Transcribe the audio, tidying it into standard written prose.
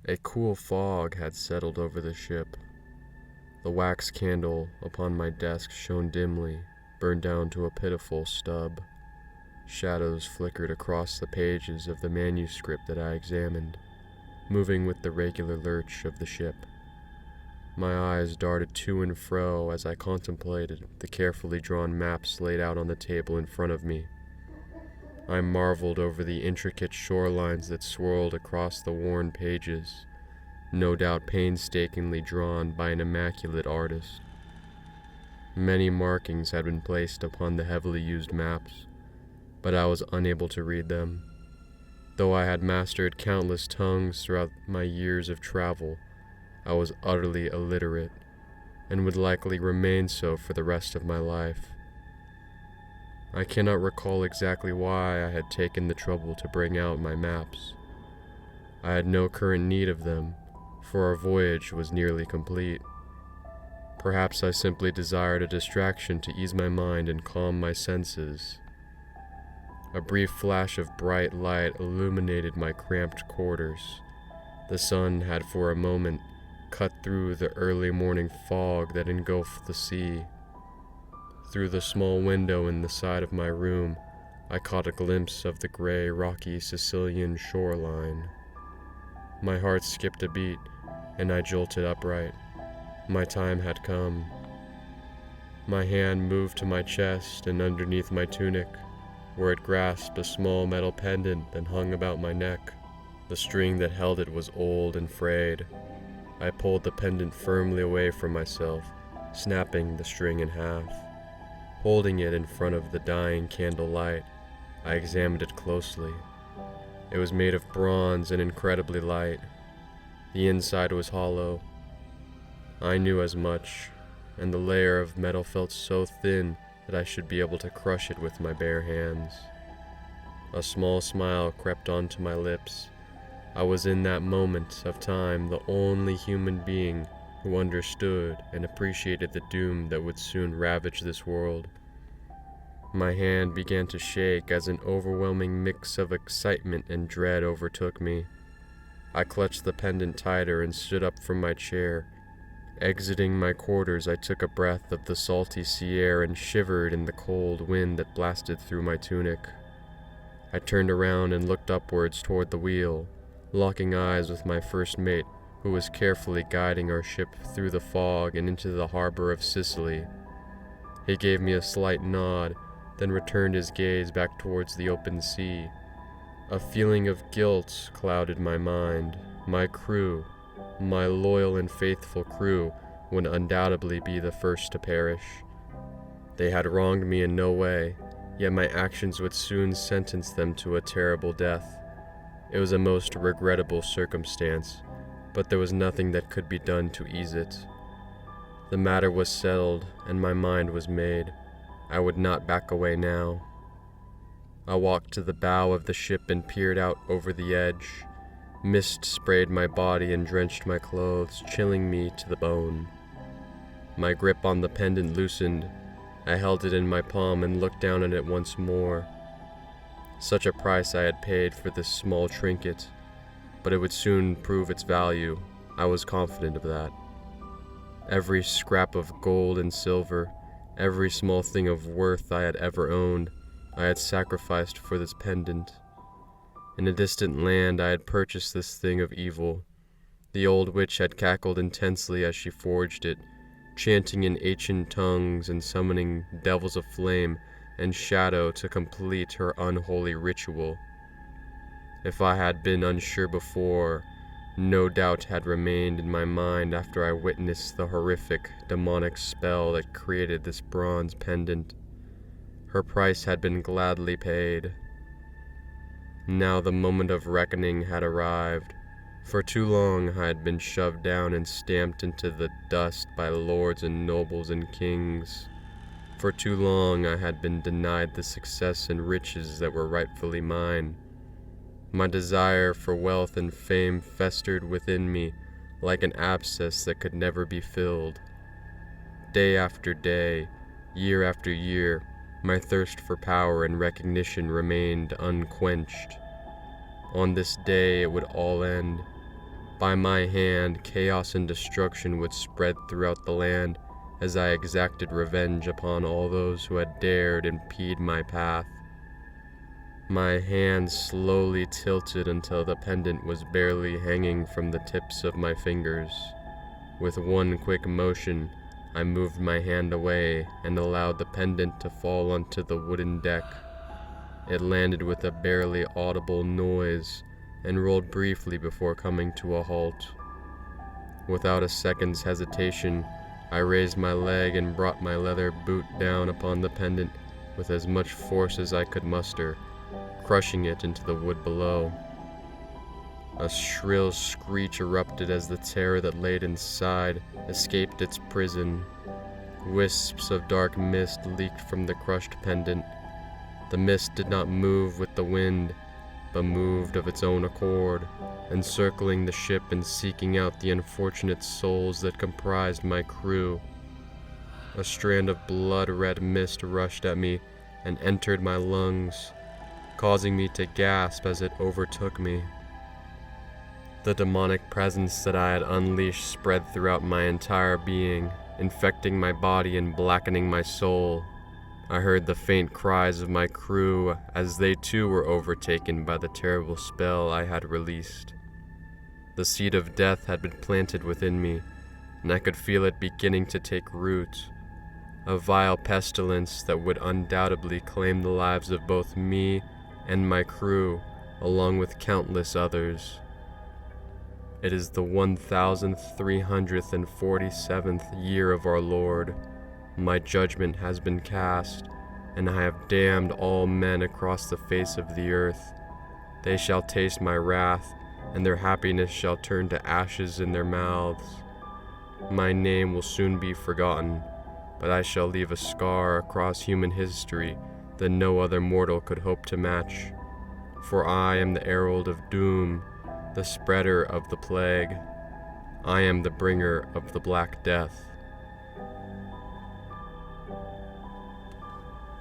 A cool fog had settled over the ship. The wax candle upon my desk shone dimly, burned down to a pitiful stub. Shadows flickered across the pages of the manuscript that I examined, moving with the regular lurch of the ship. My eyes darted to and fro as I contemplated the carefully drawn maps laid out on the table in front of me. I marveled over the intricate shorelines that swirled across the worn pages, no doubt painstakingly drawn by an immaculate artist. Many markings had been placed upon the heavily used maps, but I was unable to read them. Though I had mastered countless tongues throughout my years of travel, I was utterly illiterate, and would likely remain so for the rest of my life. I cannot recall exactly why I had taken the trouble to bring out my maps. I had no current need of them, for our voyage was nearly complete. Perhaps I simply desired a distraction to ease my mind and calm my senses. A brief flash of bright light illuminated my cramped quarters. The sun had for a moment cut through the early morning fog that engulfed the sea. Through the small window in the side of my room, I caught a glimpse of the gray, rocky Sicilian shoreline. My heart skipped a beat, and I jolted upright. My time had come. My hand moved to my chest and underneath my tunic, where it grasped a small metal pendant that hung about my neck. The string that held it was old and frayed. I pulled the pendant firmly away from myself, snapping the string in half. Holding it in front of the dying candle light, I examined it closely. It was made of bronze and incredibly light. The inside was hollow. I knew as much, and the layer of metal felt so thin that I should be able to crush it with my bare hands. A small smile crept onto my lips. I was in that moment of time the only human being who understood and appreciated the doom that would soon ravage this world. My hand began to shake as an overwhelming mix of excitement and dread overtook me. I clutched the pendant tighter and stood up from my chair. Exiting my quarters, I took a breath of the salty sea air and shivered in the cold wind that blasted through my tunic. I turned around and looked upwards toward the wheel, locking eyes with my first mate, who was carefully guiding our ship through the fog and into the harbor of Sicily. He gave me a slight nod, then returned his gaze back towards the open sea. A feeling of guilt clouded my mind. My crew, my loyal and faithful crew, would undoubtedly be the first to perish. They had wronged me in no way, yet my actions would soon sentence them to a terrible death. It was a most regrettable circumstance, but there was nothing that could be done to ease it. The matter was settled, and my mind was made. I would not back away now. I walked to the bow of the ship and peered out over the edge. Mist sprayed my body and drenched my clothes, chilling me to the bone. My grip on the pendant loosened. I held it in my palm and looked down at it once more. Such a price I had paid for this small trinket, but it would soon prove its value. I was confident of that. Every scrap of gold and silver, every small thing of worth I had ever owned, I had sacrificed for this pendant. In a distant land I had purchased this thing of evil. The old witch had cackled intensely as she forged it, chanting in ancient tongues and summoning devils of flame and shadow to complete her unholy ritual. If I had been unsure before, no doubt had remained in my mind after I witnessed the horrific, demonic spell that created this bronze pendant. Her price had been gladly paid. Now the moment of reckoning had arrived. For too long I had been shoved down and stamped into the dust by lords and nobles and kings. For too long I had been denied the success and riches that were rightfully mine. My desire for wealth and fame festered within me like an abscess that could never be filled. Day after day, year after year, my thirst for power and recognition remained unquenched. On this day it would all end. By my hand, chaos and destruction would spread throughout the land as I exacted revenge upon all those who had dared impede my path. My hand slowly tilted until the pendant was barely hanging from the tips of my fingers. With one quick motion, I moved my hand away and allowed the pendant to fall onto the wooden deck. It landed with a barely audible noise and rolled briefly before coming to a halt. Without a second's hesitation, I raised my leg and brought my leather boot down upon the pendant with as much force as I could muster, crushing it into the wood below. A shrill screech erupted as the terror that laid inside escaped its prison. Wisps of dark mist leaked from the crushed pendant. The mist did not move with the wind, but moved of its own accord, encircling the ship and seeking out the unfortunate souls that comprised my crew. A strand of blood-red mist rushed at me and entered my lungs, causing me to gasp as it overtook me. The demonic presence that I had unleashed spread throughout my entire being, infecting my body and blackening my soul. I heard the faint cries of my crew as they too were overtaken by the terrible spell I had released. The seed of death had been planted within me, and I could feel it beginning to take root, a vile pestilence that would undoubtedly claim the lives of both me and my crew, along with countless others. It is the 1347th year of our Lord. My judgment has been cast, and I have damned all men across the face of the earth. They shall taste my wrath, and their happiness shall turn to ashes in their mouths. My name will soon be forgotten, but I shall leave a scar across human history that no other mortal could hope to match. For I am the herald of doom, the spreader of the plague. I am the bringer of the Black Death.